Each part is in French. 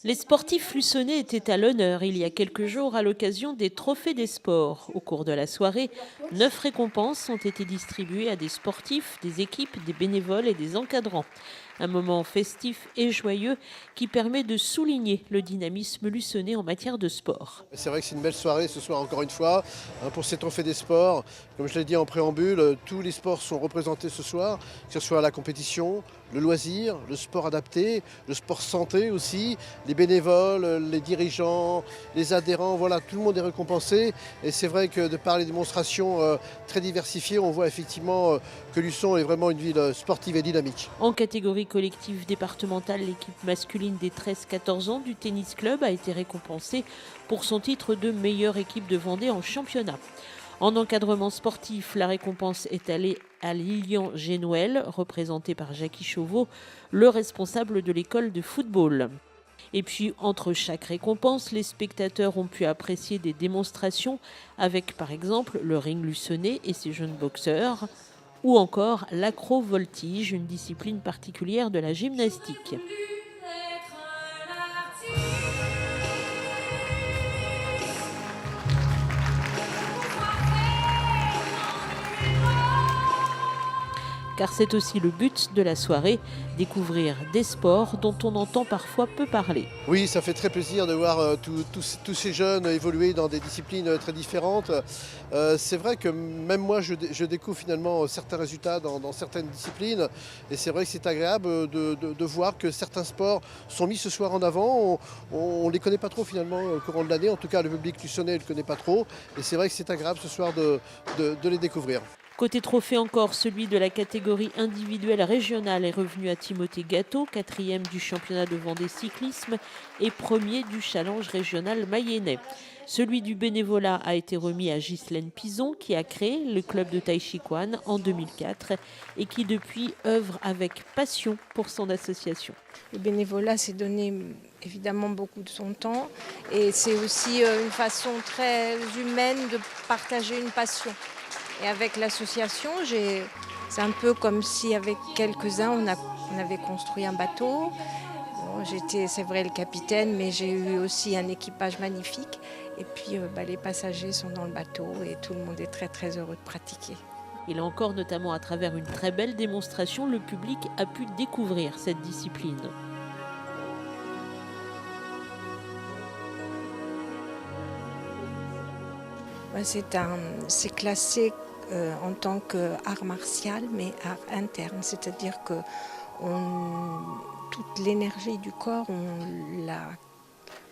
Les sportifs luçonnais étaient à l'honneur il y a quelques jours à l'occasion des Trophées des sports. Au cours de la soirée, 9 récompenses ont été distribuées à des sportifs, des équipes, des bénévoles et des encadrants. Un moment festif et joyeux qui permet de souligner le dynamisme luçonnais en matière de sport. C'est vrai que c'est une belle soirée ce soir encore une fois pour ces trophées des sports. Comme je l'ai dit en préambule, tous les sports sont représentés ce soir, que ce soit la compétition, le loisir, le sport adapté, le sport santé aussi, les bénévoles, les dirigeants, les adhérents, voilà, tout le monde est récompensé. Et c'est vrai que de par les démonstrations très diversifiées, on voit effectivement que Luçon est vraiment une ville sportive et dynamique. En catégorie collective départementale, l'équipe masculine des 13-14 ans du tennis club a été récompensée pour son titre de meilleure équipe de Vendée en championnat. En encadrement sportif, la récompense est allée à Lilian Génoël, représenté par Jackie Chauveau, le responsable de l'école de football. Et puis, entre chaque récompense, les spectateurs ont pu apprécier des démonstrations avec, par exemple, le ring luçonnais et ses jeunes boxeurs, ou encore l'acrovoltige, une discipline particulière de la gymnastique. Car c'est aussi le but de la soirée, découvrir des sports dont on entend parfois peu parler. Oui, ça fait très plaisir de voir tous ces jeunes évoluer dans des disciplines très différentes. C'est vrai que même moi, je découvre finalement certains résultats dans certaines disciplines. Et c'est vrai que c'est agréable de voir que certains sports sont mis ce soir en avant. On ne les connaît pas trop finalement au courant de l'année. En tout cas, le public luçonnais ne le connaît pas trop. Et c'est vrai que c'est agréable ce soir de les découvrir. Côté trophée encore, celui de la catégorie individuelle régionale est revenu à Timothée Gâteau, 4e du championnat de Vendée cyclisme et 1er du challenge régional mayennais. Celui du bénévolat a été remis à Ghislaine Pison qui a créé le club de Tai Chi Kwan en 2004 et qui depuis œuvre avec passion pour son association. Le bénévolat, c'est donner évidemment beaucoup de son temps et c'est aussi une façon très humaine de partager une passion. Et avec l'association, c'est un peu comme si avec quelques-uns, on avait construit un bateau. Bon, j'étais, c'est vrai, le capitaine, mais j'ai eu aussi un équipage magnifique. Et puis les passagers sont dans le bateau et tout le monde est très très heureux de pratiquer. Et là encore, notamment à travers une très belle démonstration, le public a pu découvrir cette discipline. C'est classé en tant qu'art martial, mais art interne, c'est-à-dire que toute l'énergie du corps, on la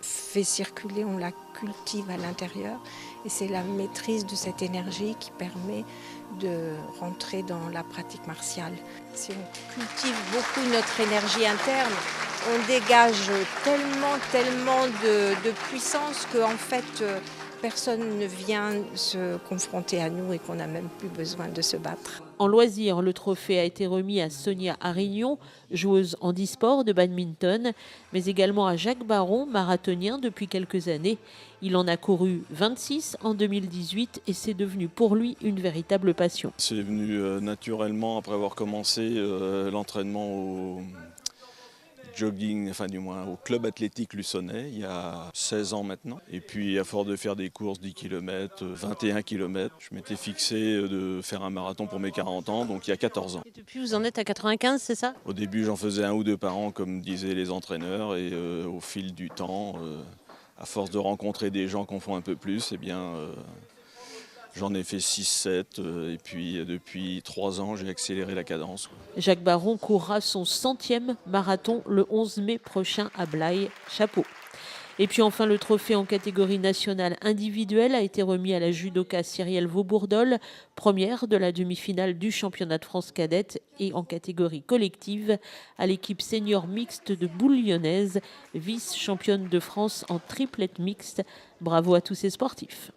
fait circuler, on la cultive à l'intérieur, et c'est la maîtrise de cette énergie qui permet de rentrer dans la pratique martiale. Si on cultive beaucoup notre énergie interne, on dégage tellement de puissance qu'en fait, personne ne vient se confronter à nous et qu'on n'a même plus besoin de se battre. En loisir, le trophée a été remis à Sonia Arignon, joueuse handisport de badminton, mais également à Jacques Baron, marathonien depuis quelques années. Il en a couru 26 en 2018 et c'est devenu pour lui une véritable passion. C'est venu naturellement après avoir commencé l'entraînement au jogging, enfin du moins au club athlétique luçonnais il y a 16 ans maintenant. Et puis à force de faire des courses 10 km, 21 km, je m'étais fixé de faire un marathon pour mes 40 ans, donc il y a 14 ans. Et depuis, vous en êtes à 95, c'est ça? Au début j'en faisais 1 ou 2 par an comme disaient les entraîneurs et au fil du temps, à force de rencontrer des gens qu'on font un peu plus, eh bien j'en ai fait 6-7 et puis depuis 3 ans j'ai accéléré la cadence. Jacques Baron courra son 100e marathon le 11 mai prochain à Blaye. Chapeau. Et puis enfin, le trophée en catégorie nationale individuelle a été remis à la judoka Cyrielle Vaubourdol, première de la demi-finale du championnat de France cadette, et en catégorie collective à l'équipe senior mixte de Boule lyonnaise, vice-championne de France en triplette mixte. Bravo à tous ces sportifs.